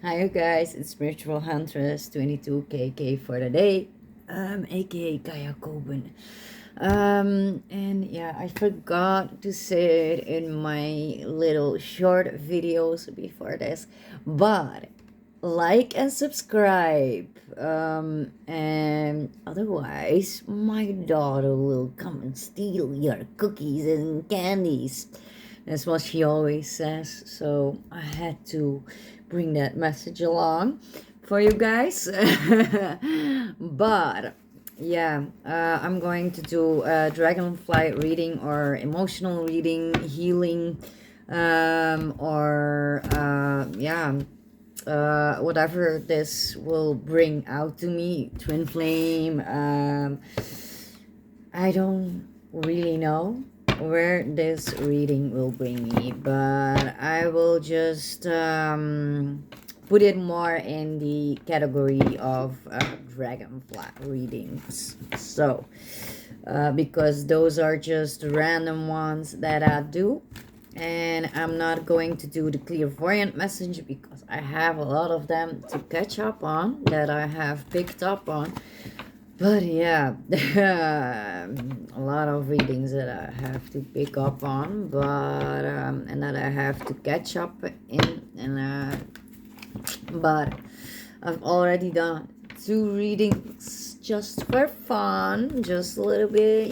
Hi you guys, it's Spiritual-Huntress 22KK for the day, aka Kaya Koben. And yeah, I forgot to say it in my little short videos before this, but like and subscribe. And otherwise, my daughter will come and steal your cookies and candies. That's what she always says. So I had to bring that message along for you guys. But yeah, I'm going to do a dragonfly reading or emotional reading, healing, or yeah, whatever this will bring out to me. Twin flame. I don't really know where this reading will bring me, but I will just put it more in the category of dragonfly readings. So, because those are just random ones that I do, and I'm not going to do the clairvoyant message because I have a lot of them to catch up on that I have picked up on. But yeah, a lot of readings that I have to pick up on, but and that I have to catch up in, and but I've already done 2 readings just for fun, just a little bit,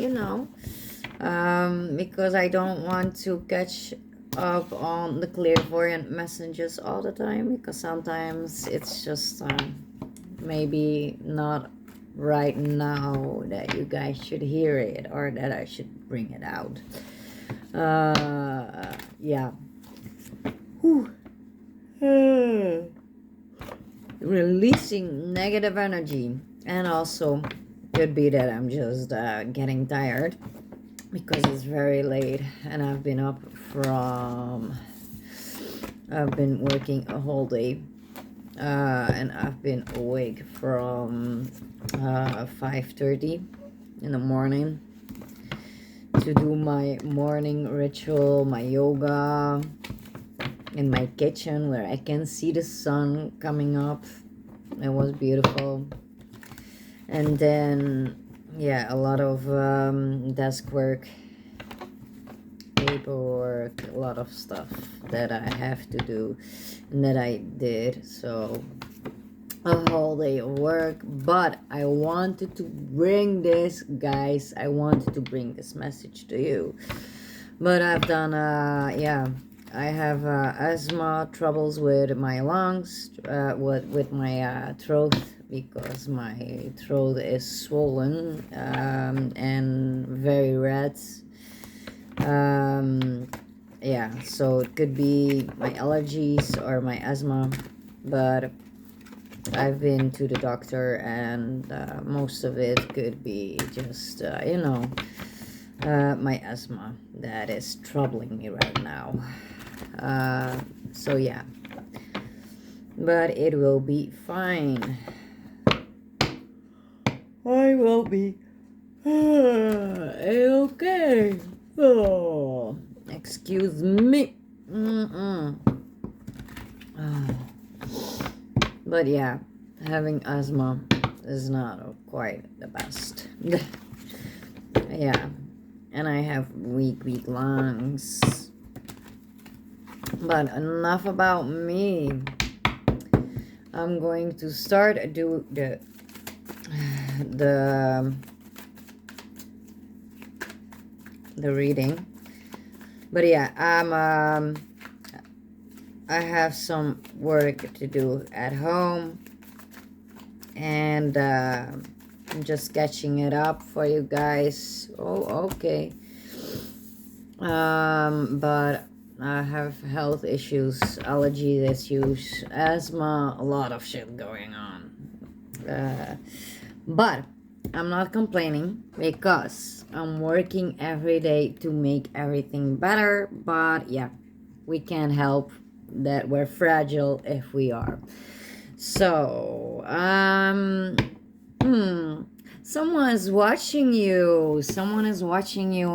because I don't want to catch up on the clairvoyant messages all the time, because sometimes it's just maybe not right now that you guys should hear it or that I should bring it out. Yeah. Whew. Releasing negative energy, and also could be that I'm just getting tired because it's very late and I've been working a whole day, and I've been awake from 5:30 in the morning to do my morning ritual, my yoga in my kitchen where I can see the sun coming up. It was beautiful. And then yeah, a lot of desk work, paperwork, a lot of stuff that I have to do and that I did. So a whole day of work, but I wanted to bring this, guys. I wanted to bring this message to you. But I've done yeah, I have asthma, troubles with my lungs, with my throat, because my throat is swollen and very red. Yeah, so it could be my allergies or my asthma, but I've been to the doctor, and most of it could be just my asthma that is troubling me right now. So yeah, but it will be fine. I will be okay. Oh, excuse me. But yeah, having asthma is not quite the best. Yeah, and I have weak lungs. But enough about me. I'm going to start do the reading. But yeah, I have some work to do at home, and I'm just catching it up for you guys. Oh, okay. But I have health issues, allergy issues, asthma, a lot of shit going on. But I'm not complaining because I'm working every day to make everything better. But yeah, we can't help that we're fragile if we are. So, someone is watching you. Someone is watching you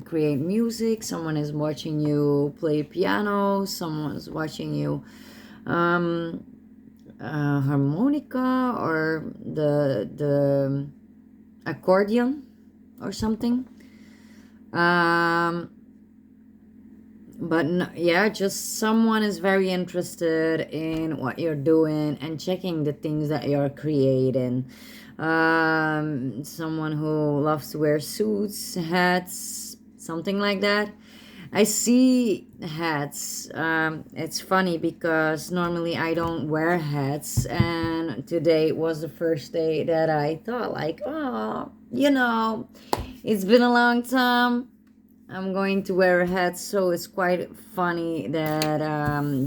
create music. Someone is watching you play piano. Someone is watching you um harmonica or the accordion or something. um but yeah, just someone is very interested in what you're doing and checking the things that you're creating. Someone who loves to wear suits, hats, something like that. I see hats. It's funny because normally I don't wear hats, and today was the first day that I thought, like, oh, it's been a long time. I'm going to wear a hat, so it's quite funny that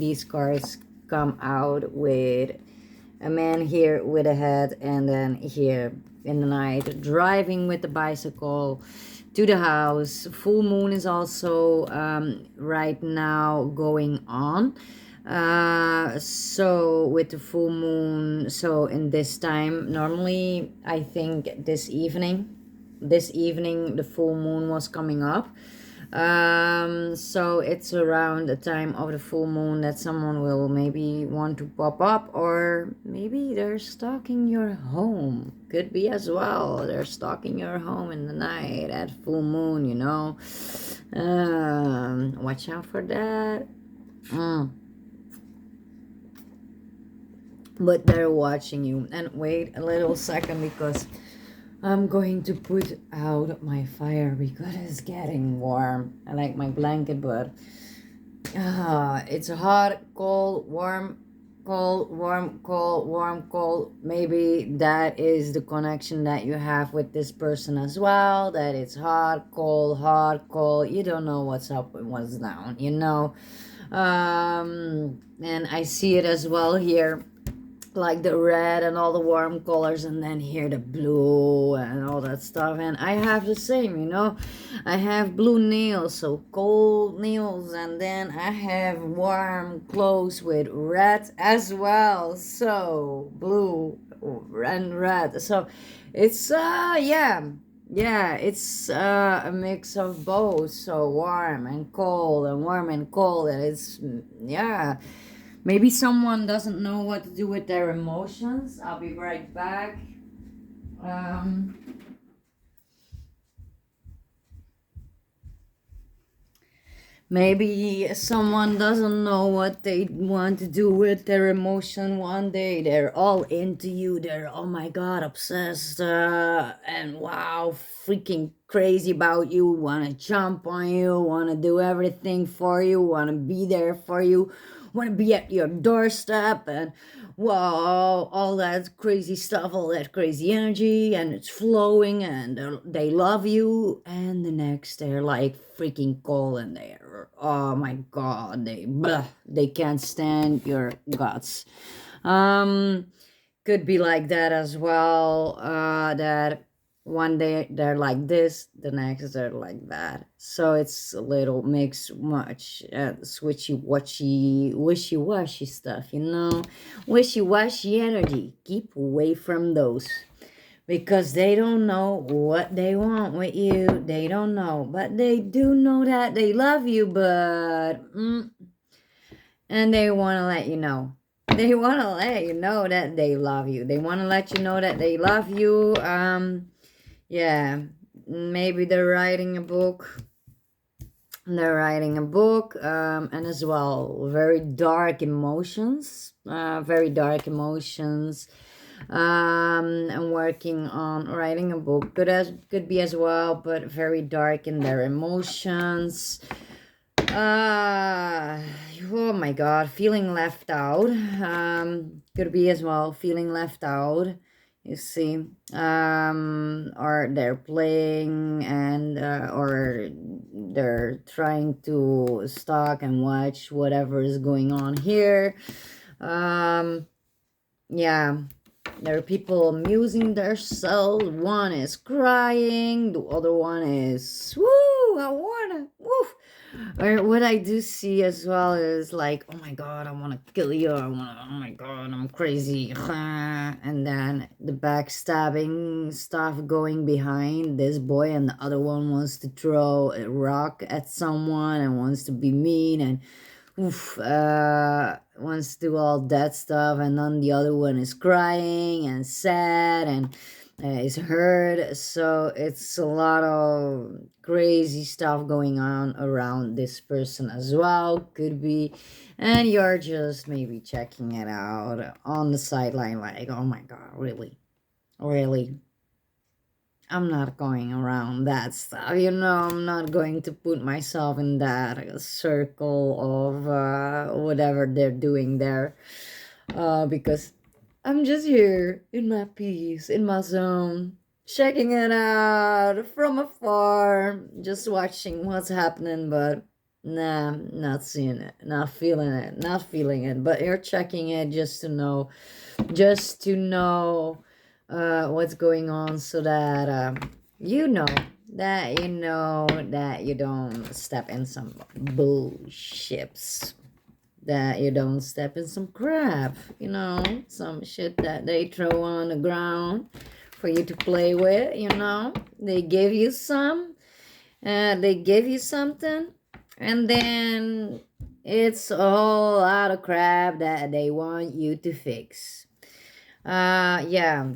these cards come out with a man here with a hat, and then here in the night driving with the bicycle to the house. Full moon is also right now going on. So with the full moon, so in this time, normally I think this evening the full moon was coming up. So it's around the time of the full moon that someone will maybe want to pop up, or maybe they're stalking your home. Could be as well. They're stalking your home in the night at full moon. Watch out for that. Mm. But they're watching you. And wait a little second, because I'm going to put out my fire because it's getting warm. I like my blanket, but it's hot, cold, warm, cold, warm, cold, warm, cold. Maybe that is the connection that you have with this person as well. That it's hot, cold. You don't know what's up and what's down. And I see it as well here, like the red and all the warm colors, and then here the blue and all that stuff. And I have the same. I have blue nails, so cold nails, and then I have warm clothes with red as well, so blue and red. So it's yeah, it's a mix of both, so warm and cold and warm and cold. And it's yeah, maybe someone doesn't know what to do with their emotions. I'll be right back. Um, Maybe someone doesn't know what they want to do with their emotion. One day they're all into you. They're, oh my God, obsessed, and wow, freaking crazy about you. Want to jump on you. Want to do everything for you. Want to be there for you. Want to be at your doorstep, and wow, all that crazy stuff, all that crazy energy, and it's flowing, and they love you. And the next they're like freaking cold, and they're, oh my God, they can't stand your guts. um could be like that as well, that one day they're like this, the next they're like that. So it's a little mix, much wishy-washy stuff. Wishy-washy energy. Keep away from those, because they don't know what they want with you. They don't know, but they do know that they love you. But and they want to let you know. They want to let you know that they love you. They want to let you know that they love you. Yeah, maybe they're writing a book. And as well, very dark emotions. And working on writing a book. Could be as well, but very dark in their emotions. uh oh my God, feeling left out. Could be as well, feeling left out, you see. Or they're playing, and or they're trying to stalk and watch whatever is going on here. Yeah, there are people amusing themselves. One is crying, the other one is, woo, I wanna, woo. Or what I do see as well is like, oh my God, I wanna kill you. Oh my God, I'm crazy. And then the backstabbing stuff going behind this boy, and the other one wants to throw a rock at someone and wants to be mean. And oof, wants to do all that stuff, and then the other one is crying and sad and is hurt. So it's a lot of crazy stuff going on around this person as well, could be. And you're just maybe checking it out on the sideline, like, oh my god, really, really, I'm not going around that stuff. I'm not going to put myself in that circle of whatever they're doing there. Because I'm just here in my peace, in my zone, checking it out from afar, just watching what's happening, but nah, not seeing it, not feeling it, not feeling it. But you're checking it just to know what's going on, so that you know that you don't step in some bullships, that you don't step in some crap, some shit that they throw on the ground for you to play with. They give you they give you something, and then it's a whole lot of crap that they want you to fix. Yeah,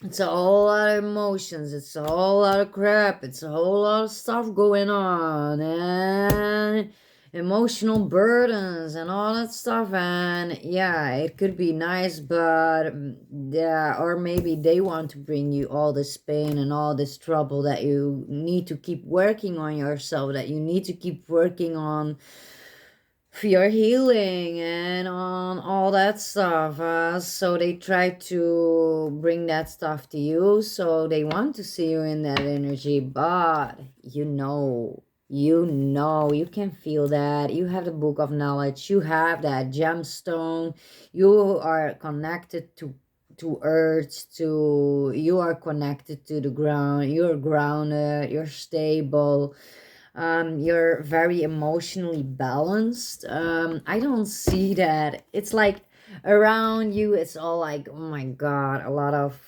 it's a whole lot of emotions, it's a whole lot of crap, it's a whole lot of stuff going on, and emotional burdens and all that stuff. And yeah, it could be nice, but yeah, or maybe they want to bring you all this pain and all this trouble, that you need to keep working on yourself, that you need to keep working on for your healing and on all that stuff. So they try to bring that stuff to you. So they want to see you in that energy, but you can feel that. You have the book of knowledge, you have that gemstone, you are connected to earth, to you are connected to the ground, you're grounded, you're stable, you're very emotionally balanced. I don't see that. It's like around you, it's all like, oh my god, a lot of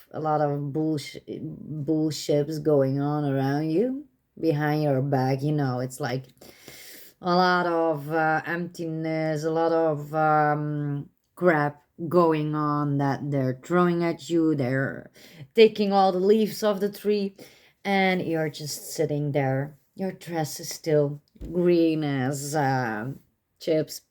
bullships going on around you, behind your back. It's like a lot of emptiness, a lot of crap going on, that they're throwing at you. They're taking all the leaves off the tree, and you're just sitting there. Your dress is still green as chips,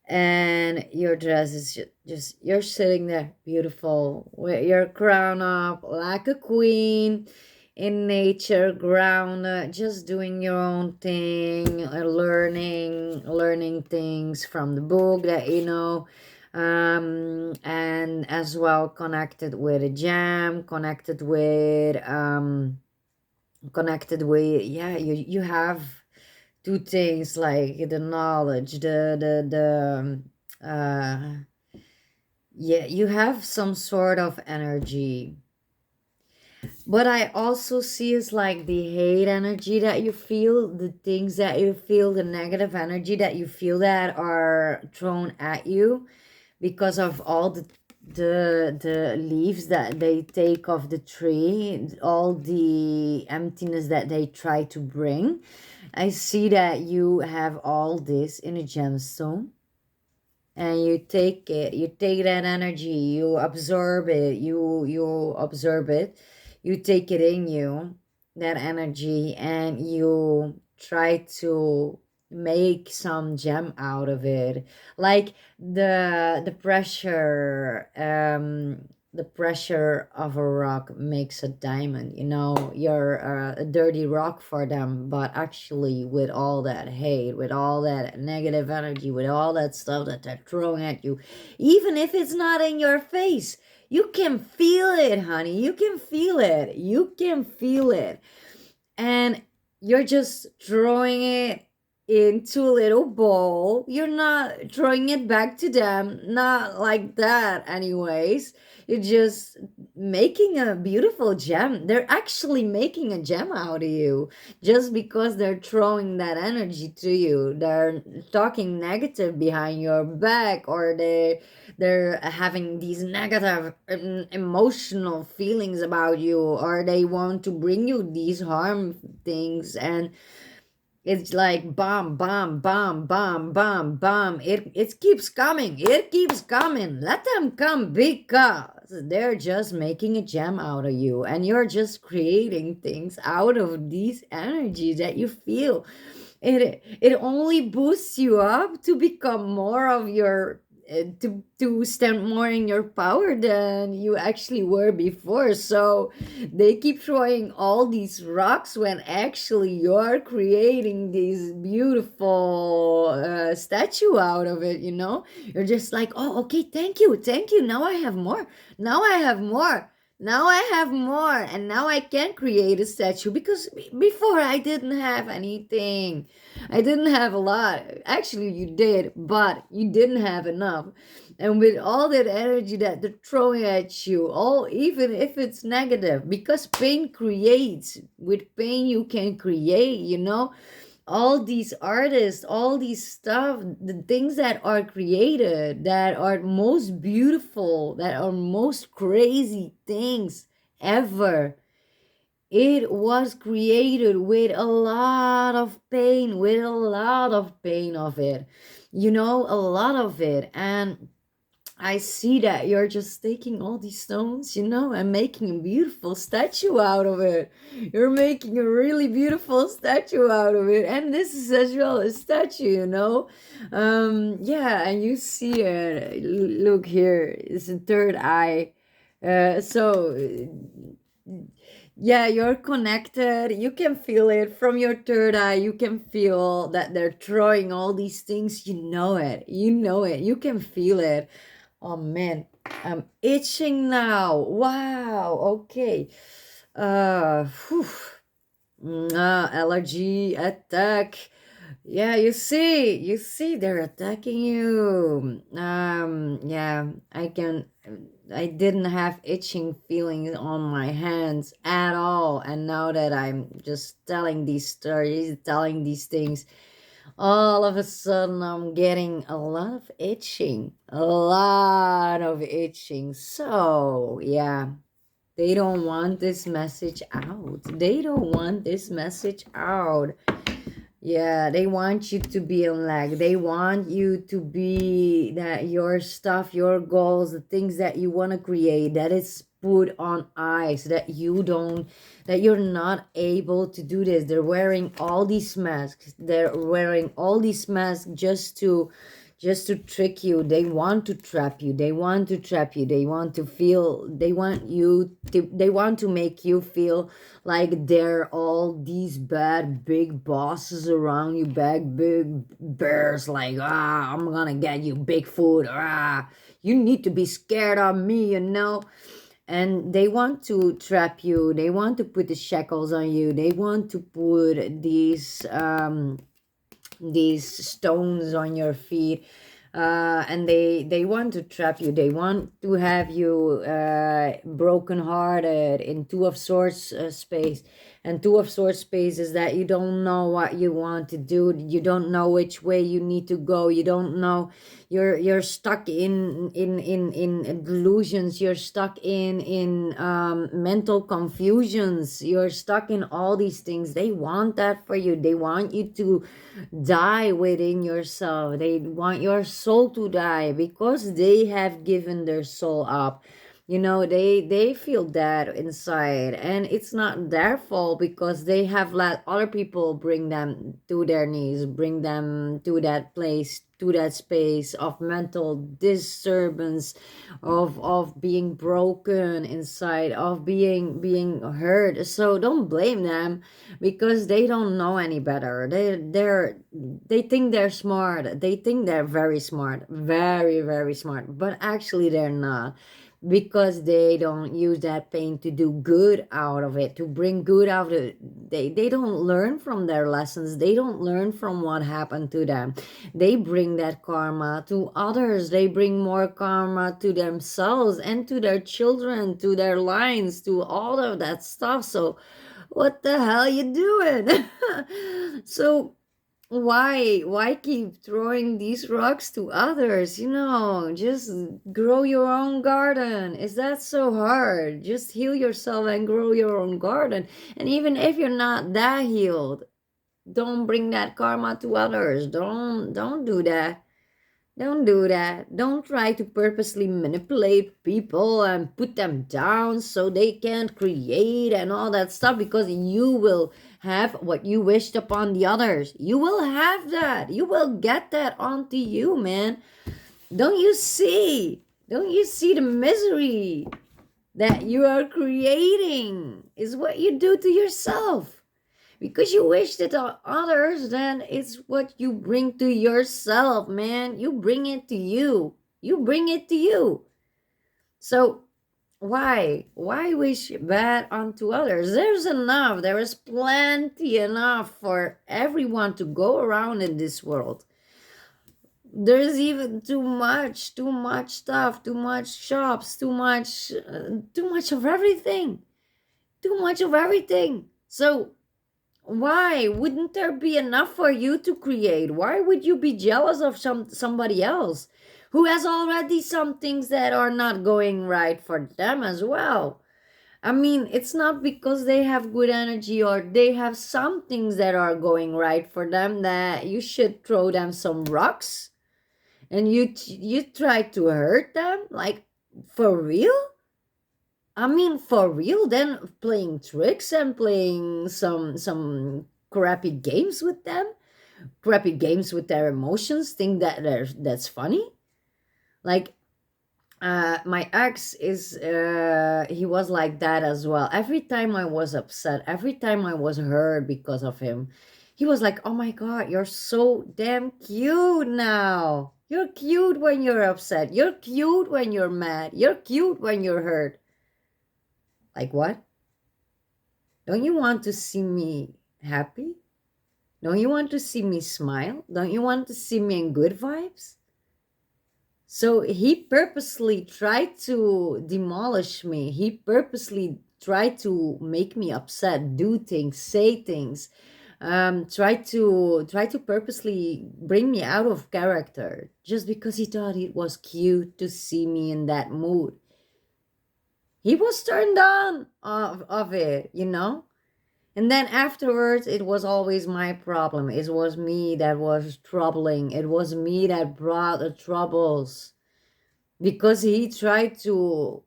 and your dress is just you're sitting there beautiful with your crown up like a queen in nature, grounded, just doing your own thing, learning things from the book that and as well connected with a jam, connected with yeah, you have two things, like the knowledge, yeah, you have some sort of energy. What I also see is like the hate energy that you feel, the things that you feel, the negative energy that you feel, that are thrown at you because of all the leaves that they take off the tree, all the emptiness that they try to bring. I see that you have all this in a gemstone, and you take that energy, you absorb it, you absorb it, you take it in you, that energy, and you try to make some gem out of it, like the pressure of a rock makes a diamond. You're a dirty rock for them, but actually, with all that hate, with all that negative energy, with all that stuff that they're throwing at you, even if it's not in your face, you can feel it, honey. You can feel it, and you're just throwing it into a little bowl. You're not throwing it back to them, not like that anyways. You're just making a beautiful gem. They're actually making a gem out of you, just because they're throwing that energy to you. They're talking negative behind your back, or they're having these negative emotional feelings about you, or they want to bring you these harm things. And It's like bomb, bomb, bomb, bomb, bomb, bomb. It keeps coming. It keeps coming. Let them come because they're just making a gem out of you, and you're just creating things out of these energies that you feel. It only boosts you up to become more of your to stand more in your power than you actually were before. So they keep throwing all these rocks when actually you're creating this beautiful statue out of it, you know. You're just like, oh, okay, thank you, now I have more, now I have more, now I have more, and now I can create a statue because before I didn't have anything. I didn't have a lot. Actually, you did, but you didn't have enough. And with all that energy that they're throwing at you, all even if it's negative, because pain creates. With pain, you can create. You know, all these artists, all these stuff, the things that are created, that are most beautiful, that are most crazy things ever, it was created with a lot of pain, with a lot of pain of it, you know, a lot of it. And I see that you're just taking all these stones, you know, and making a beautiful statue out of it. You're making a really beautiful statue out of it. And this is as well a statue, you know. Yeah, and you see it. Look here, it's a third eye. So yeah, you're connected. You can feel it from your third eye. You can feel that they're throwing all these things. You know it. You know it. You can feel it. Oh man, I'm itching now. Wow. Okay. Whew. Allergy attack. Yeah, you see, they're attacking you. Yeah, I didn't have itching feelings on my hands at all. And now that I'm just telling these stories, telling these things, all of a sudden I'm getting a lot of itching. A lot of itching. So, yeah, they don't want this message out. They don't want this message out. Yeah, they want you to be in lag. They want you to be that your stuff, your goals, the things that you want to create, that is put on ice, that you don't, that you're not able to do this. They're wearing all these masks. They're wearing all these masks just to trick you. They want to trap you. They want to trap you. They want to feel, they want you to, they want to make you feel like they're all these bad big bosses around you, big bears, like, I'm gonna get you, Bigfoot, you need to be scared of me, you know. And they want to trap you. They want to put the shackles on you. They want to put these stones on your feet, and they want to trap you. They want to have you broken hearted in two of swords space. And two of swords space is that you don't know what you want to do. You don't know which way you need to go. You don't know. You're stuck in delusions. You're stuck in mental confusions. You're stuck in all these things. They want that for you. They want you to die within yourself. They want your soul to die because they have given their soul up. You know, they feel that inside, and it's not their fault because they have let other people bring them to their knees, bring them to that place, to that space of mental disturbance, of being broken inside, of being hurt. So don't blame them because they don't know any better. They think they're smart. They think they're very smart, very very smart, but actually they're not, because they don't use that pain to do good out of it, to bring good out of it. They don't learn from their lessons. They don't learn from what happened to them. They bring that karma to others. They bring more karma to themselves and to their children, to their lines, to all of that stuff. So what the hell you doing? So why keep throwing these rocks to others? You know, just grow your own garden. Is that so hard? Just heal yourself and grow your own garden. And even if you're not that healed, Don't bring that karma to others. Don't do that. Don't do that. Don't try to purposely manipulate people and put them down so they can't create and all that stuff, because you will have what you wished upon the others. You will have that. You will get that onto you, man. Don't you see? Don't you see the misery that you are creating is what you do to yourself? Because you wish it on others, then it's what you bring to yourself, man. You bring it to you. You bring it to you. So why wish bad onto others? There's enough. There is plenty enough for everyone to go around in this world. There's even too much stuff, too much shops, too much of everything. Too much of everything. So why wouldn't there be enough for you to create? Why would you be jealous of somebody else who has already some things that are not going right for them as well? I mean, it's not because they have good energy or they have some things that are going right for them that you should throw them some rocks and you try to hurt them, like, for real. I mean, for real, then playing tricks and playing some crappy games with them, crappy games with their emotions, think that that's funny. Like, my ex is he was like that as well. Every time I was upset, every time I was hurt because of him, he was like, "Oh my god, you're so damn cute now. You're cute when you're upset. You're cute when you're mad. You're cute when you're hurt." Like, what? Don't you want to see me happy? Don't you want to see me smile? Don't you want to see me in good vibes? So he purposely tried to demolish me. He purposely tried to make me upset, do things, say things, try to purposely bring me out of character just because he thought it was cute to see me in that mood. He was turned on of it, you know? And then afterwards, it was always my problem. It was me that was troubling. It was me that brought the troubles. Because he tried to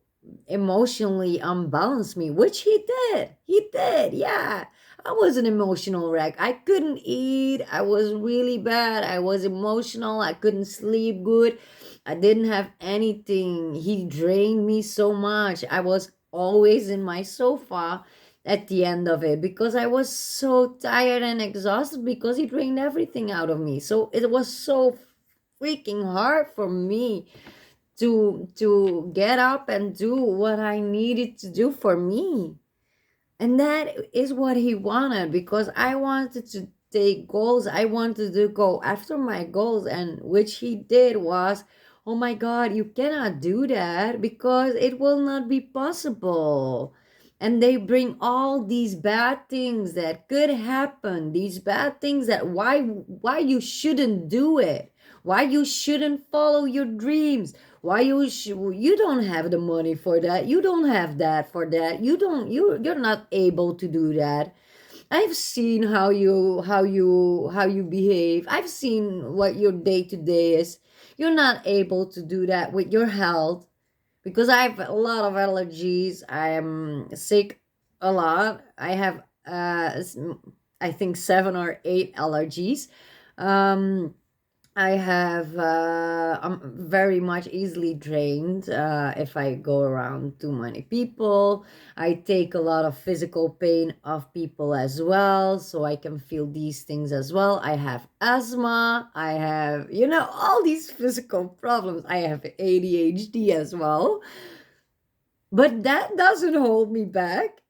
emotionally unbalance me, which he did. He did, yeah. I was an emotional wreck. I couldn't eat. I was really bad. I was emotional. I couldn't sleep good. I didn't have anything. He drained me so much. I was always in my sofa at the end of it because I was so tired and exhausted because he drained everything out of me. So it was so freaking hard for me to get up and do what I needed to do for me. And that is what he wanted, because I wanted to take goals. I wanted to go after my goals, and which he did was, "Oh my god, you cannot do that because it will not be possible." And they bring all these bad things that could happen, these bad things that why you shouldn't do it, why you shouldn't follow your dreams, why you don't have the money for that, you don't have that for that, you're not able to do that. I've seen how you behave. I've seen what your day to day is. You're not able to do that with your health, because I have a lot of allergies. I am sick a lot. I have I think 7 or 8 allergies. um I have I'm very much easily drained if I go around too many people. I take a lot of physical pain of people as well, so I can feel these things as well. I have asthma. I have, all these physical problems. I have ADHD as well. But that doesn't hold me back.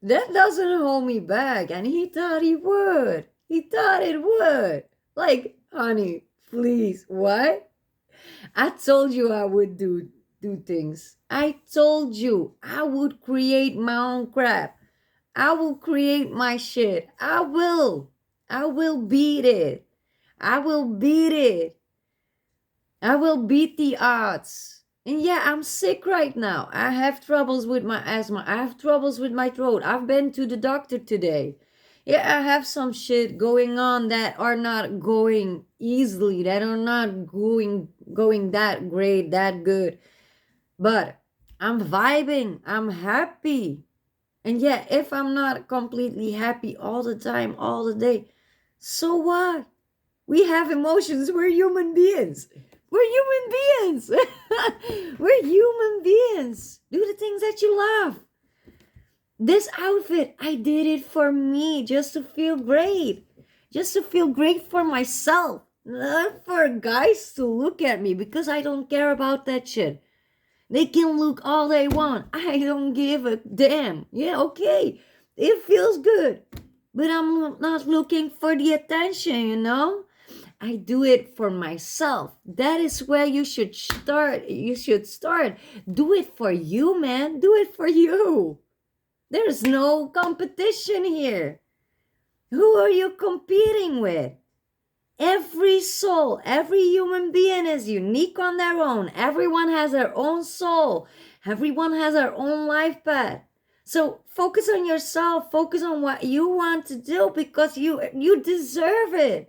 That doesn't hold me back. And he thought he would. He thought it would. Like, honey, please, what? I told you I would do things. I told you I would create my own crap. I will create my shit. I will. I will beat it. I will beat it. I will beat the odds. And yeah, I'm sick right now. I have troubles with my asthma. I have troubles with my throat. I've been to the doctor today. Yeah, I have some shit going on that are not going easily, that are not going that great, that good. But I'm vibing, I'm happy. And yeah, if I'm not completely happy all the time, all the day, so what? We have emotions. We're human beings. We're human beings. We're human beings. Do the things that you love. This outfit, I did it for me, just to feel great. Just to feel great for myself. Not for guys to look at me, because I don't care about that shit. They can look all they want. I don't give a damn. Yeah, okay. It feels good. But I'm not looking for the attention, you know? I do it for myself. That is where you should start. You should start. Do it for you, man. Do it for you. There's no competition here. Who are you competing with? Every soul, every human being is unique on their own. Everyone has their own soul. Everyone has their own life path. So focus on yourself. Focus on what you want to do, because you deserve it.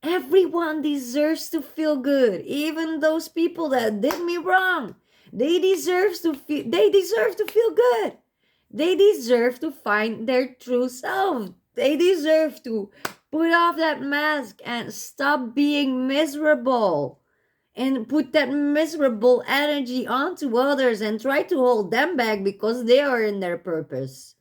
Everyone deserves to feel good. Even those people that did me wrong. They deserve to feel good. They deserve to find their true self. They deserve to put off that mask and stop being miserable and put that miserable energy onto others and try to hold them back because they are in their purpose.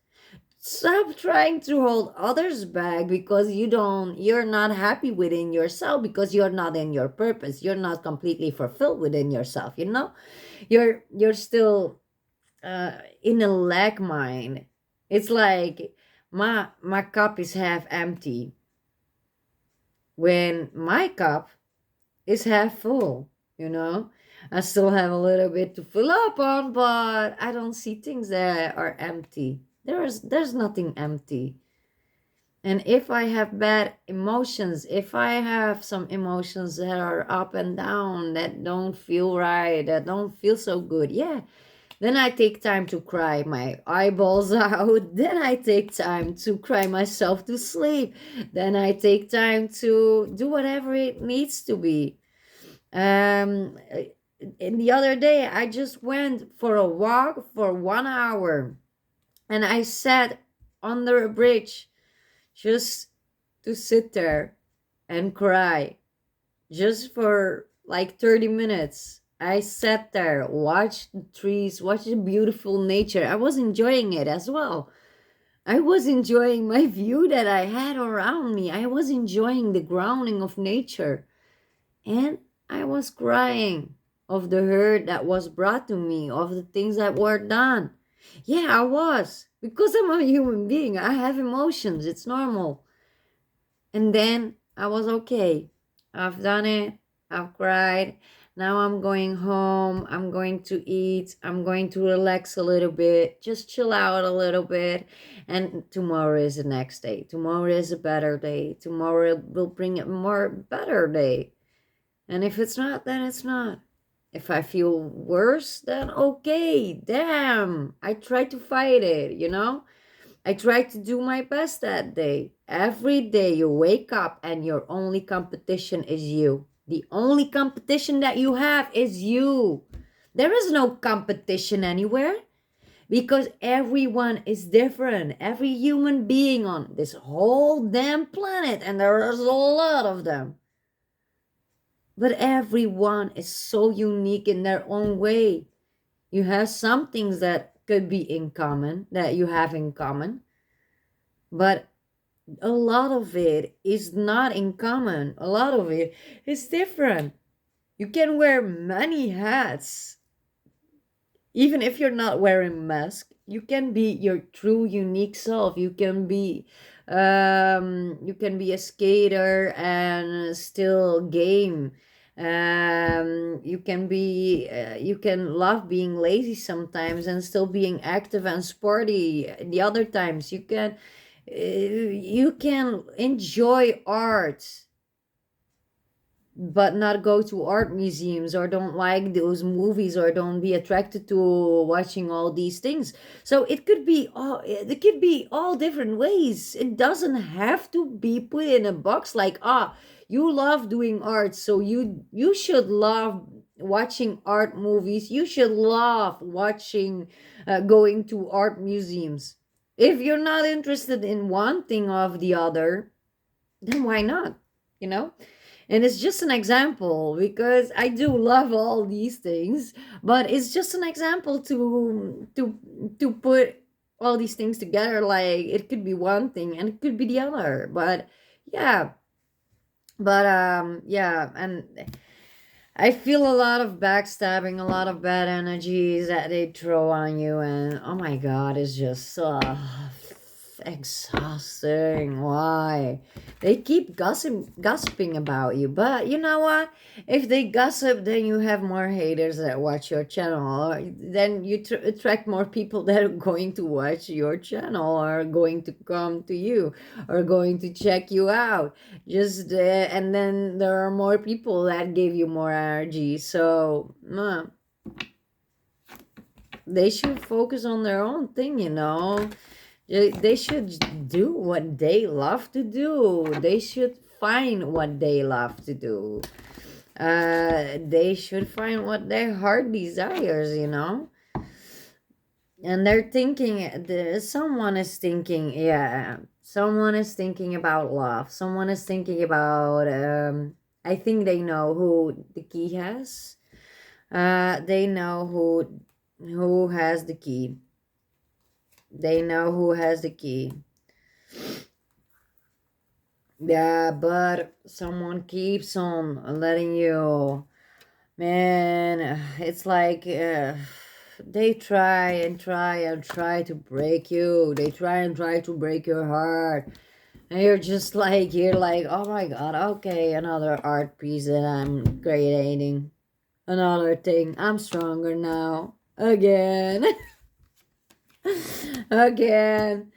Stop trying to hold others back because you're not happy within yourself, because you're not in your purpose. You're not completely fulfilled within yourself, you know? You're still in a lack mind. It's like my cup is half empty when my cup is half full, you know? I still have a little bit to fill up on, but I don't see things that are empty. There's nothing empty. And if I have bad emotions, if I have some emotions that are up and down, that don't feel right, that don't feel so good, yeah, then I take time to cry my eyeballs out. Then I take time to cry myself to sleep. Then I take time to do whatever it needs to be. Um, and the other day, I just went for a walk for 1 hour, and I sat under a bridge just to sit there and cry, just for like 30 minutes. I sat there, watched the trees, watched the beautiful nature. I was enjoying it as well. I was enjoying my view that I had around me. I was enjoying the grounding of nature. And I was crying of the hurt that was brought to me, of the things that were done. Yeah, I was. Because I'm a human being. I have emotions. It's normal. And then I was okay. I've done it. I've cried. Now I'm going home. I'm going to eat. I'm going to relax a little bit. Just chill out a little bit. And tomorrow is the next day. Tomorrow is a better day. Tomorrow will bring a more better day. And if it's not, then it's not. If I feel worse, then okay. Damn. I try to fight it, you know? I try to do my best that day. Every day you wake up and your only competition is you. The only competition that you have is you. There is no competition anywhere, because everyone is different. Every human being on this whole damn planet, and there is a lot of them. But everyone is so unique in their own way. You have some things that could be in common, that you have in common, but a lot of it is not in common. A lot of it is different. You can wear many hats. Even if you're not wearing mask, you can be your true unique self. You can be a skater and still game. You can love being lazy sometimes and still being active and sporty the other times. You can enjoy art but not go to art museums, or don't like those movies, or don't be attracted to watching all these things. So it could be all different ways. It doesn't have to be put in a box like, you love doing art, so you should love watching art movies, you should love watching going to art museums. If you're not interested in one thing of the other, then why not, you know? And it's just an example, because I do love all these things, but it's just an example to put all these things together. Like, it could be one thing and it could be the other. But yeah, yeah, and I feel a lot of backstabbing, a lot of bad energies that they throw on you, and oh my god, it's just exhausting. Why? They keep gossiping about you, but you know what? If they gossip, then you have more haters that watch your channel, or then you attract more people that are going to watch your channel, or going to come to you, or going to check you out. And then there are more people that give you more energy. So they should focus on their own thing, you know. They should do what they love to do. They should find what they love to do. They should find what their heart desires, you know. And they're thinking, someone is thinking, yeah, someone is thinking about love. Someone is thinking about, I think they know who the key has. They know who has the key. They know who has the key. Yeah, but someone keeps on letting you, man. It's like, they try and try and try to break you. They try and try to break your heart. And you're like, oh my god, okay, another art piece that I'm creating. Another thing. I'm stronger now. Again. Again.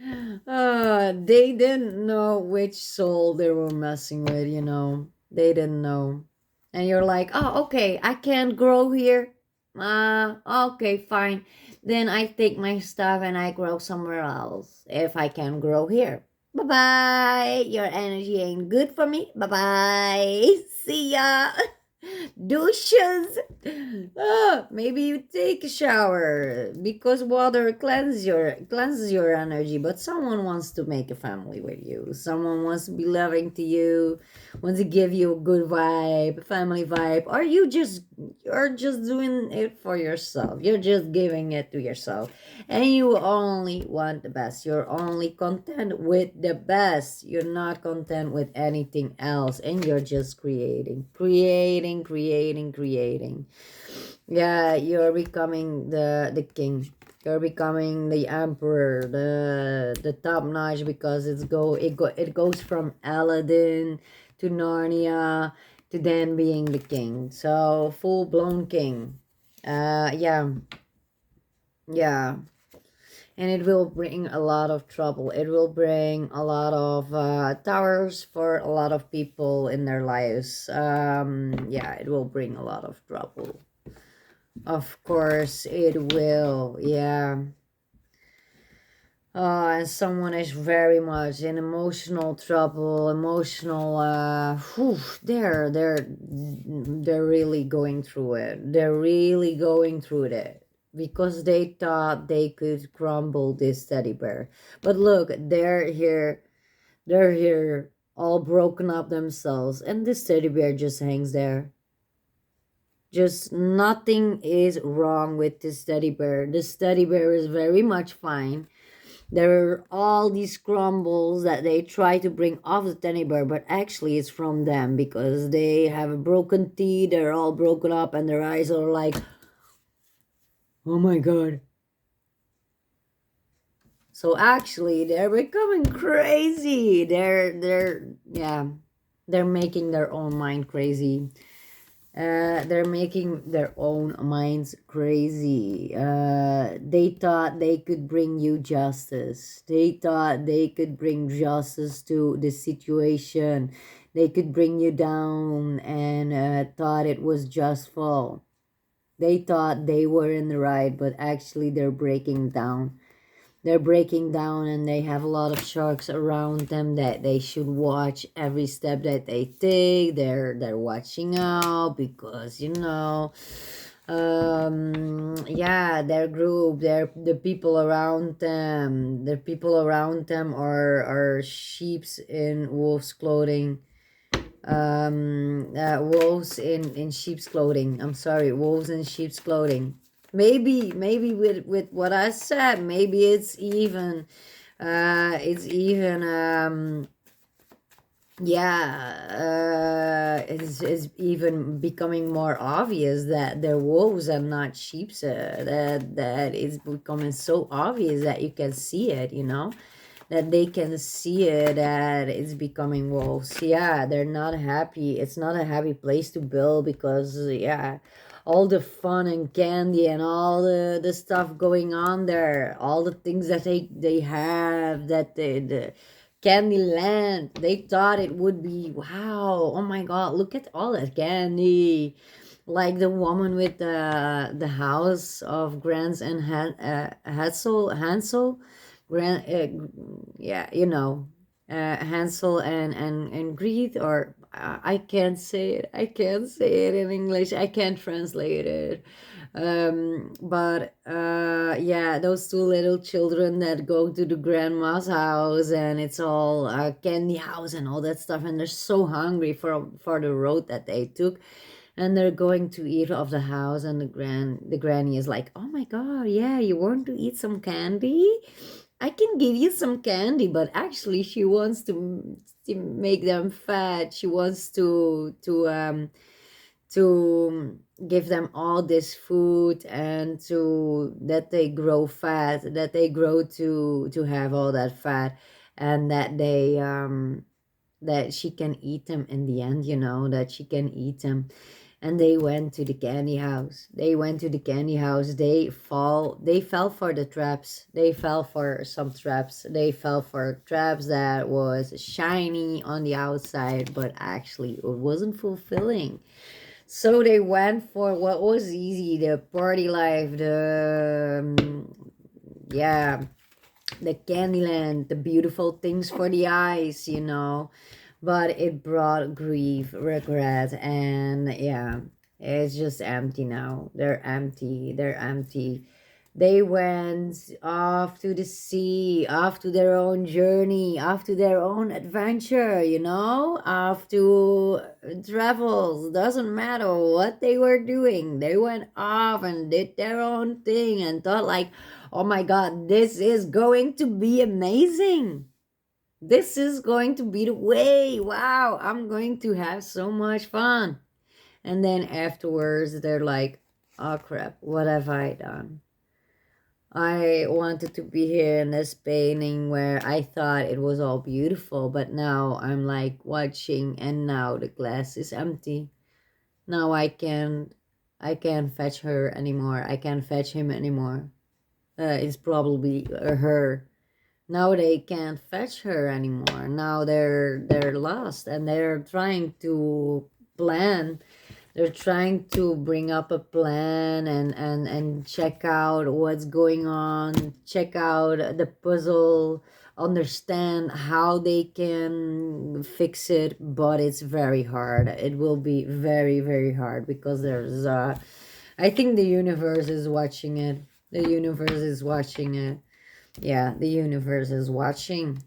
They didn't know which soul they were messing with, you know. They didn't know. And you're like, oh, okay, I can't grow here. Okay, fine. Then I take my stuff and I grow somewhere else if I can grow here. Bye bye. Your energy ain't good for me. Bye bye. See ya. Douches. Maybe you take a shower because water cleanses your energy. But someone wants to make a family with you. Someone wants to be loving to you, wants to give you a good vibe, family vibe. Or you're just doing it for yourself. You're just giving it to yourself, and you only want the best. You're only content with the best. You're not content with anything else, and you're just creating. Yeah, you're becoming the king. You're becoming the emperor, the top notch, because it goes from Aladdin to Narnia to then being the king. So full blown king. Yeah, yeah. And it will bring a lot of trouble. It will bring a lot of towers for a lot of people in their lives. Yeah, it will bring a lot of trouble. Of course, it will. Yeah. And someone is very much in emotional trouble, emotional. They're really going through it. They're really going through it because they thought they could crumble this teddy bear. But look, they're here. They're here, all broken up themselves, and this teddy bear just hangs there. Just nothing is wrong with this teddy bear. This teddy bear is very much fine. There are all these crumbles that they try to bring off the teddy bear, but actually it's from them because they have a broken teeth, they're all broken up, and their eyes are like, oh my god. So actually they're becoming crazy. Yeah, they're making their own mind crazy. They're making their own minds crazy. They thought they could bring you justice. They thought they could bring justice to the situation. They could bring you down and thought it was just fall. They thought they were in the right, but actually they're breaking down. They're breaking down, and they have a lot of sharks around them that they should watch every step that they take. They're watching out because, yeah, their group, the people around them, the people around them are sheeps in wolves clothing, wolves in sheep's clothing. I'm sorry, wolves in sheep's clothing. Maybe with what I said, maybe it's even yeah, it's even becoming more obvious that they're wolves and not sheep's, that it's becoming so obvious that you can see it, that they can see it, that it's becoming wolves. Yeah, they're not happy. It's not a happy place to build because, yeah, all the fun and candy and all the stuff going on there, all the things that they have, that the candy land, they thought it would be, wow, oh my god, look at all that candy. Like the woman with the house of Grants and Hansel, Grand, yeah, Hansel and Greed, or I can't say it. I can't say it in English. I can't translate it. But yeah, those two little children that go to the grandma's house, and it's all candy house and all that stuff, and they're so hungry for the road that they took, and they're going to eat off the house, and the granny is like, oh my god, yeah, you want to eat some candy? I can give you some candy. But actually she wants to make them fat. She wants to give them all this food, and to that they grow fat, that they grow to have all that fat, and that she can eat them in the end, that she can eat them. And they went to the candy house. They fell for the traps. They fell for some traps. They fell for traps that was shiny on the outside, but actually it wasn't fulfilling. So they went for what was easy, the party life, yeah, the Candyland, the beautiful things for the eyes, but it brought grief, regret, and yeah, it's just empty now. They're empty. They went off to the sea, off to their own journey, off to their own adventure, off to travels. Doesn't matter what they were doing. They went off and did their own thing and thought like, oh my god, this is going to be amazing. This is going to be the way. Wow, I'm going to have so much fun. And then afterwards, they're like, oh crap, what have I done? I wanted to be here in this painting where I thought it was all beautiful, but now I'm like watching, and now the glass is empty. Now I can't fetch her anymore. I can't fetch him anymore. It's probably her. Now they can't fetch her anymore. Now they're lost, and they're trying to plan. They're trying to bring up a plan, and check out what's going on, check out the puzzle, understand how they can fix it, but it's very hard. It will be very, very hard because there's I think the universe is watching it. The universe is watching it. Yeah, the universe is watching.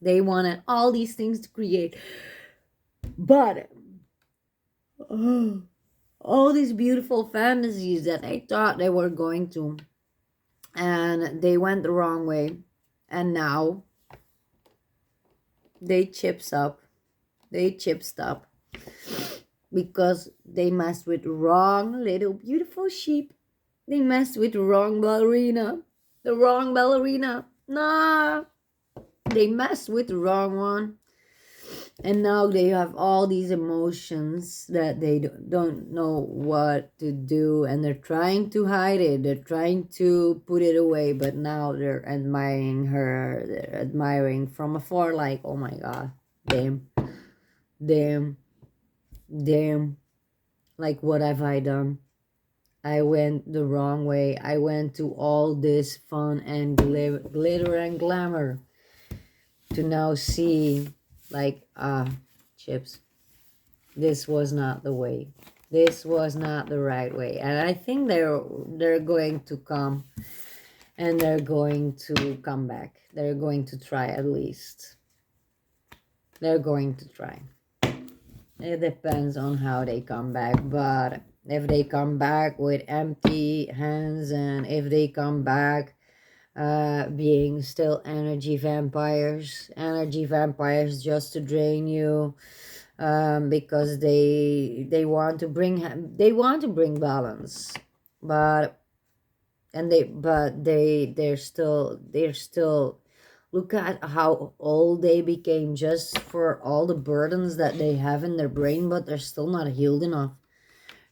They wanted all these things to create, but all these beautiful fantasies that they thought they were going to, and they went the wrong way, and now they chips up. They chips up because they messed with wrong little beautiful sheep. They messed with the wrong ballerina. The wrong ballerina. Nah, they messed with the wrong one. And now they have all these emotions that they don't know what to do, and they're trying to hide it. They're trying to put it away, but now they're admiring her. They're admiring from afar, like, oh my god, damn. Damn, damn. Like, what have I done? I went the wrong way. I went to all this fun and glitter and glamour to now see, like, chips. This was not the way. This was not the right way. And I think they're going to come, and they're going to come back. They're going to try, at least. They're going to try. It depends on how they come back, but if they come back with empty hands, and if they come back being still energy vampires just to drain you, because they want to bring balance, but they're still look at how old they became, just for all the burdens that they have in their brain, but they're still not healed enough.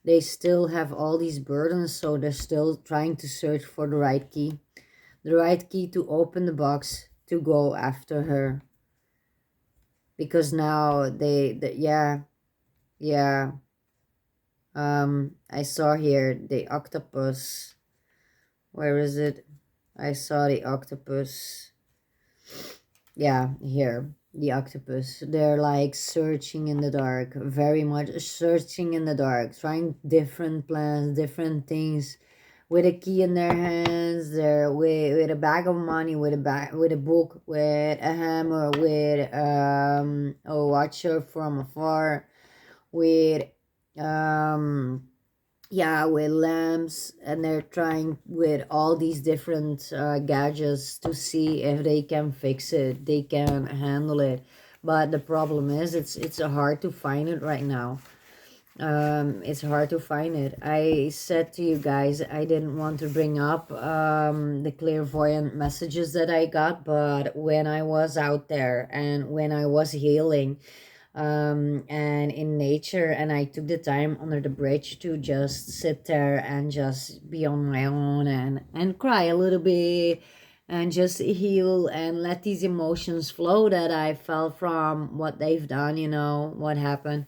They still have all these burdens, so they're still trying to search for the right key to open the box to go after her, because now yeah, yeah. I saw here the octopus. Where is it? I saw the octopus. Yeah, here. The octopus. They're like searching in the dark, very much searching in the dark, trying different plans, different things, with a key in their hands, they're with a bag of money, with a book, with a hammer, with a watcher from afar, with um yeah, with lamps, and they're trying with all these different gadgets to see if they can fix it, they can handle it. But the problem is, it's hard to find it right now. It's hard to find it. I said to you guys I didn't want to bring up the clairvoyant messages that I got, but when I was out there and when I was healing, and in nature, and I took the time under the bridge to just sit there and just be on my own, and cry a little bit, and just heal and let these emotions flow that I felt from what they've done, what happened,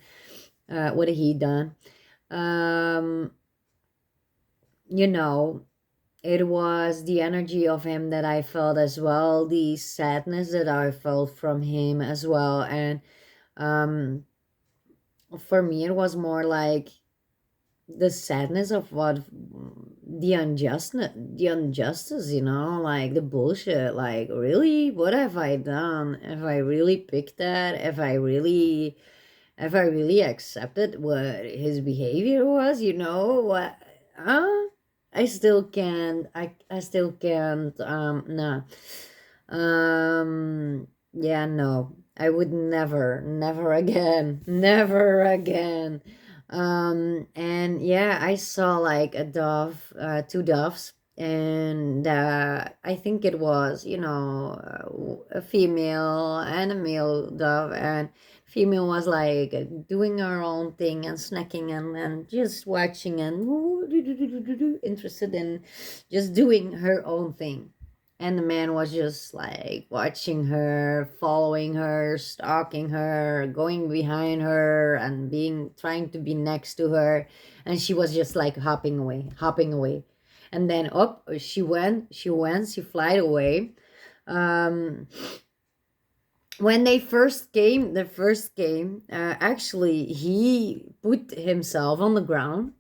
what he done. um you know it was the energy of him that I felt as well, the sadness that I felt from him as well. And um for me it was more like the sadness of what the injustice, like the bullshit. Like, really, what have I done? Have I really picked that? Have I really accepted what his behavior was? What? Huh? I still can't. Nah. Yeah, no. I would never again, never again. And yeah, I saw like a dove, two doves, and I think it was, a female and a male dove, and female was like doing her own thing and snacking, and just watching, and interested in just doing her own thing. And the man was just like watching her, following her, stalking her, going behind her, and being trying to be next to her. And she was just like hopping away, hopping away. And then up she flied away. Um, when they first came, actually, he put himself on the ground,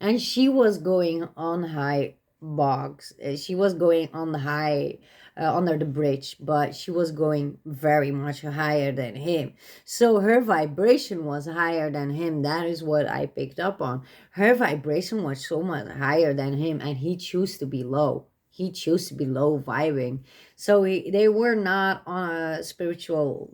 and she was going on high bogs. She was going on the high, under the bridge, but she was going very much higher than him. So her vibration was higher than him. That is what I picked up on. Her vibration was so much higher than him, and he chose to be low. He chose to be low vibing. So they were not on a spiritual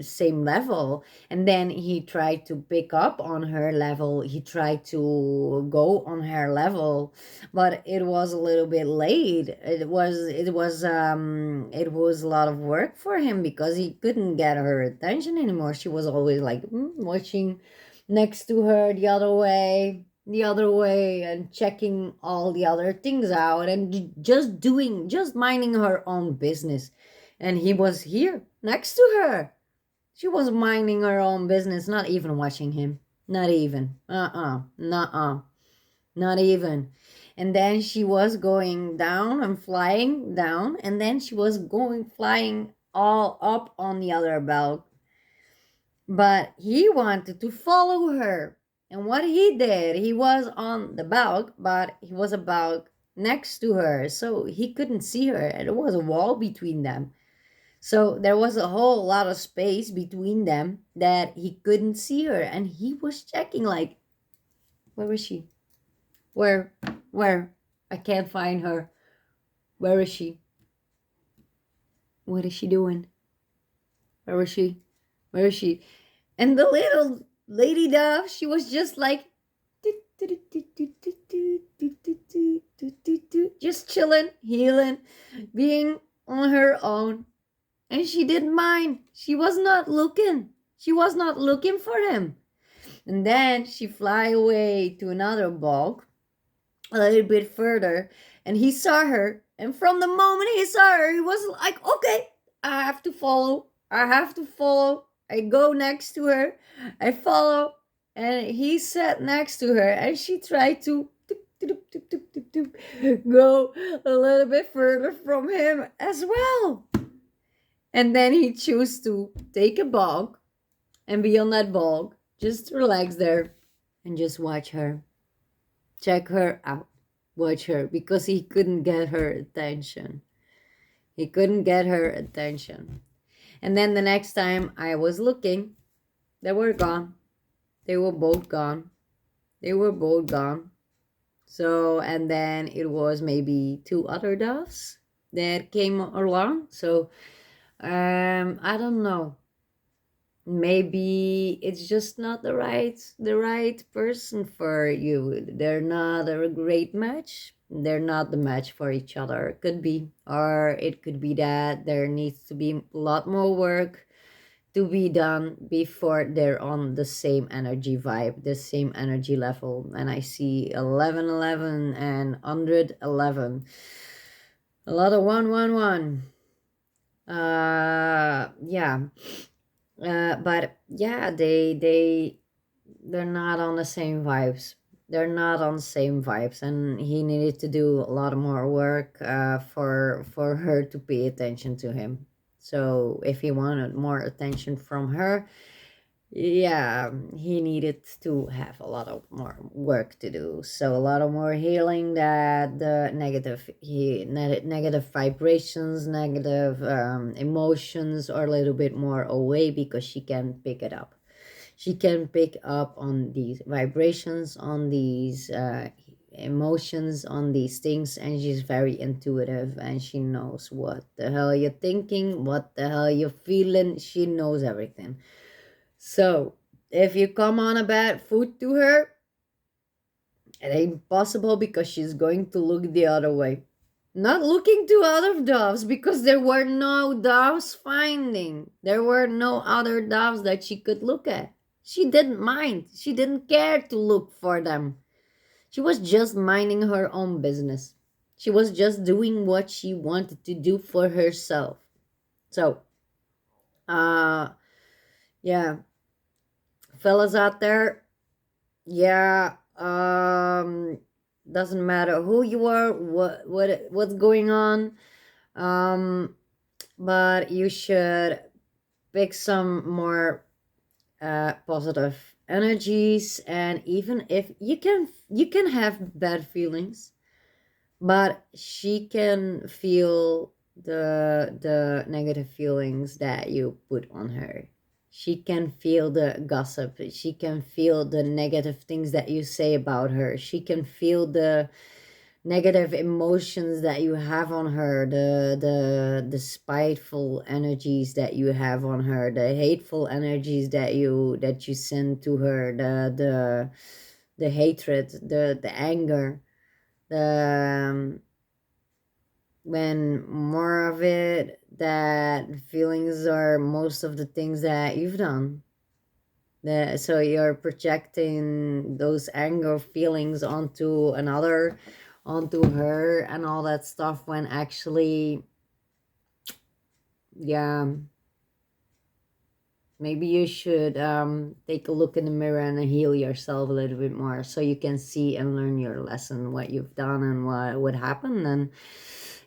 same level. And then he tried to pick up on her level. He tried to go on her level, but it was a little bit late. It was a lot of work for him, because he couldn't get her attention anymore. She was always like watching next to her, the other way, and checking all the other things out, and just minding her own business. And he was here next to her, She was minding her own business, not even watching him. Not even. Nuh-uh. Not even. And then she was going down and flying down, and then she was going flying all up on the other belt. But he wanted to follow her. And what he did, he was on the balk, but he was about next to her, so he couldn't see her. And there was a wall between them. So there was a whole lot of space between them that he couldn't see her. And he was checking, like, where is she? Where? Where? I can't find her. Where is she? What is she doing? Where is she? Where is she? And the little lady dove, she was just like, just chilling, healing, being on her own. And she didn't mind. She was not looking. She was not looking for him. And then she fly away to another bog, a little bit further, and he saw her. And from the moment he saw her, he was like, okay, I have to follow. I have to follow. I go next to her. I follow. And he sat next to her, and she tried to go a little bit further from him as well. And then he chose to take a bog and be on that bog, just relax there and just watch her. Check her out. Watch her, because he couldn't get her attention. He couldn't get her attention. And then the next time I was looking, they were gone. They were both gone. They were both gone. So, and then it was maybe two other doves that came along. So, I don't know. Maybe it's just not the right person for you. They're not a great match. They're not the match for each other. Could be. Or it could be that there needs to be a lot more work to be done before they're on the same energy vibe, the same energy level. And I see 1111 and 111. A lot of 111. Yeah. But yeah, they're not on the same vibes. They're not on the same vibes, and he needed to do a lot more work for her to pay attention to him. So if he wanted more attention from her, yeah, he needed to have a lot of more work to do. So a lot of more healing, that the negative vibrations, negative emotions are a little bit more away, because she can pick it up. She can pick up on these vibrations, on these emotions, on these things, and she's very intuitive, and she knows what the hell you're thinking, what the hell you're feeling. She knows everything. So, if you come on a bad foot to her, it ain't possible, because she's going to look the other way. Not looking to other doves, because there were no doves finding. There were no other doves that she could look at. She didn't mind. She didn't care to look for them. She was just minding her own business. She was just doing what she wanted to do for herself. So, yeah, fellas out there, yeah, doesn't matter who you are, what's going on, but you should pick some more positive energies. And even if you can have bad feelings, but she can feel the negative feelings that you put on her. She can feel the gossip. She can feel the negative things that you say about her. She can feel the negative emotions that you have on her, the spiteful energies that you have on her, the hateful energies that you send to her, the hatred, the anger, the when more of it, that feelings are most of the things that you've done. So you're projecting those anger feelings onto another, onto her, and all that stuff, when actually, yeah, Maybe you should take a look in the mirror and heal yourself a little bit more, so you can see and learn your lesson, what you've done and what happened. And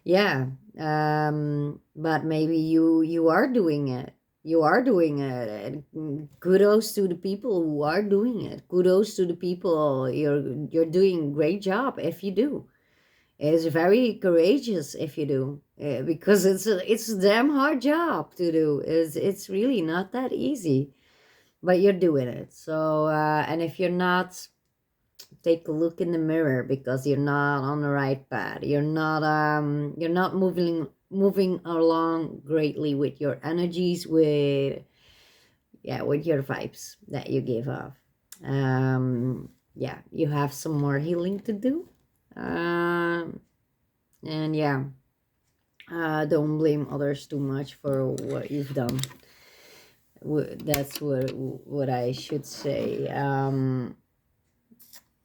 yeah, but maybe you are doing it. You are doing it. And kudos to the people who are doing it. Kudos to the people. You're doing a great job if you do. It's very courageous if you do, because it's a damn hard job to do. It's really not that easy, but you're doing it. So and if you're not, take a look in the mirror, because you're not on the right path. You're not moving along greatly with your energies, with yeah, with your vibes that you give off. Yeah, you have some more healing to do. And yeah, don't blame others too much for what you've done. That's what I should say. And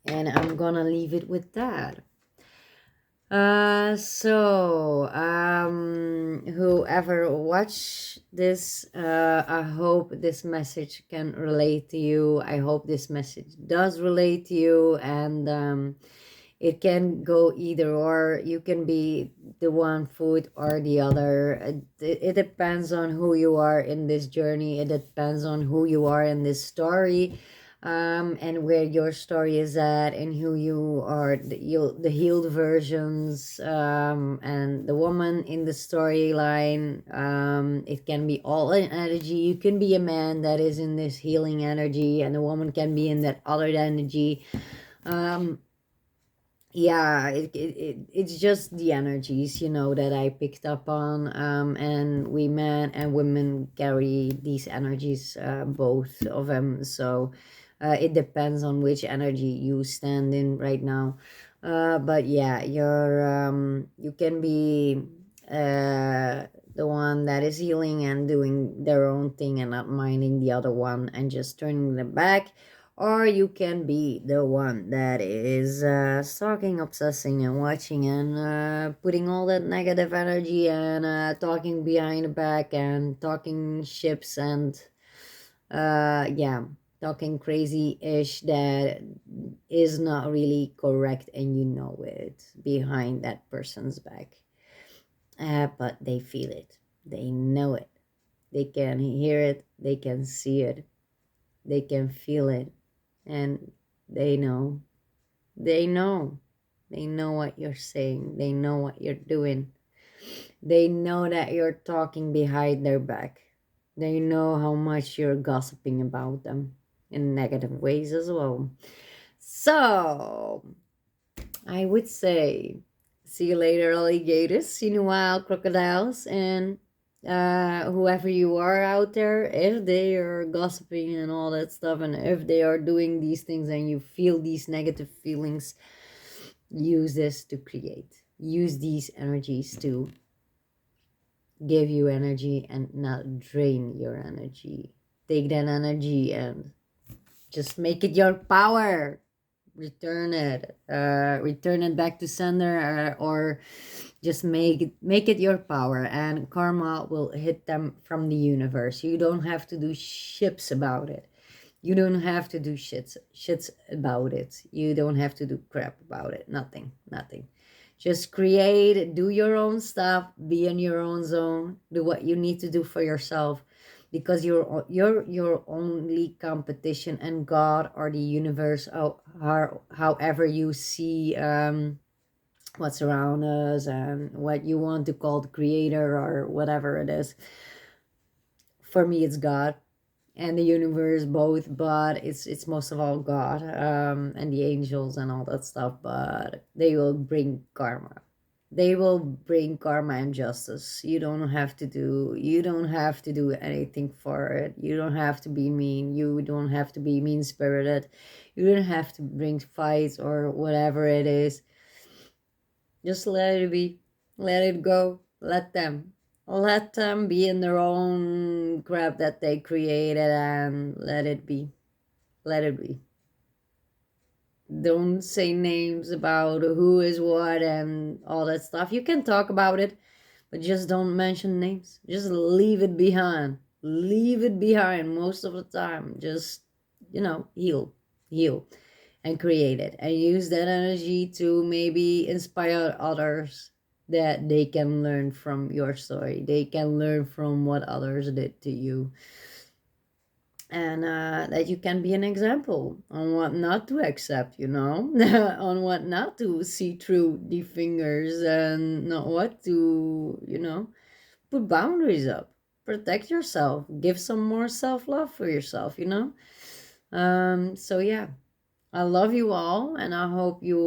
I'm gonna leave it with that. Whoever watch this, I hope this message can relate to you. I hope this message does relate to you. And it can go either or. You can be the one foot or the other. It depends on who you are in this journey. It depends on who you are in this story, and where your story is at, and who you are, the healed versions, and the woman in the storyline. It can be all in energy. You can be a man that is in this healing energy, and the woman can be in that other energy. Yeah, it's just the energies, that I picked up on. And we men and women carry these energies, both of them. So it depends on which energy you stand in right now. But yeah, you can be the one that is healing and doing their own thing, and not minding the other one and just turning them back. Or you can be the one that is stalking, obsessing, and watching, and putting all that negative energy, and talking behind the back, and talking ships, and yeah, talking crazy-ish that is not really correct, and you know it behind that person's back. But they feel it. They know it. They can hear it. They can see it. They can feel it. And they know. They know what you're saying. They know what you're doing. They know that you're talking behind their back. They know how much you're gossiping about them in negative ways as well. So I would say, see you later, alligators. See you in a while, crocodiles. And whoever you are out there, if they are gossiping and all that stuff, and if they are doing these things and you feel these negative feelings, use this to create. Use these energies to give you energy and not drain your energy. Take that energy and just make it your power. Return it back to sender, or just make it your power, and karma will hit them from the universe. You don't have to do ships about it. You don't have to do shits about it. You don't have to do crap about it. Nothing. Just create, do your own stuff, be in your own zone, do what you need to do for yourself, because you're your only competition, and God or the universe, however you see what's around us, and what you want to call the creator or whatever it is. For me, it's God and the universe, both, but it's most of all God, and the angels and all that stuff. But they will bring karma. They will bring karma and justice. You don't have to do anything for it. You don't have to be mean. You don't have to be mean spirited. You don't have to bring fights or whatever it is. Just let it be. Let it go. Let them be in their own crap that they created, and let it be. Let it be. Don't say names about who is what and all that stuff. You can talk about it, but just don't mention names. Just leave it behind. leave it behind most of the time. Just, heal and create it, and use that energy to maybe inspire others, that they can learn from your story, they can learn from what others did to you, and that you can be an example on what not to accept, on what not to see through the fingers, and not what to, put boundaries up, protect yourself, give some more self-love for yourself, so yeah, I love you all, and I hope you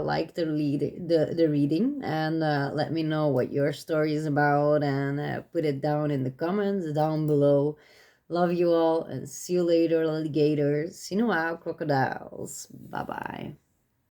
like the reading, and let me know what your story is about, and put it down in the comments down below. Love you all, and see you later, alligators. See you now, crocodiles. Bye bye.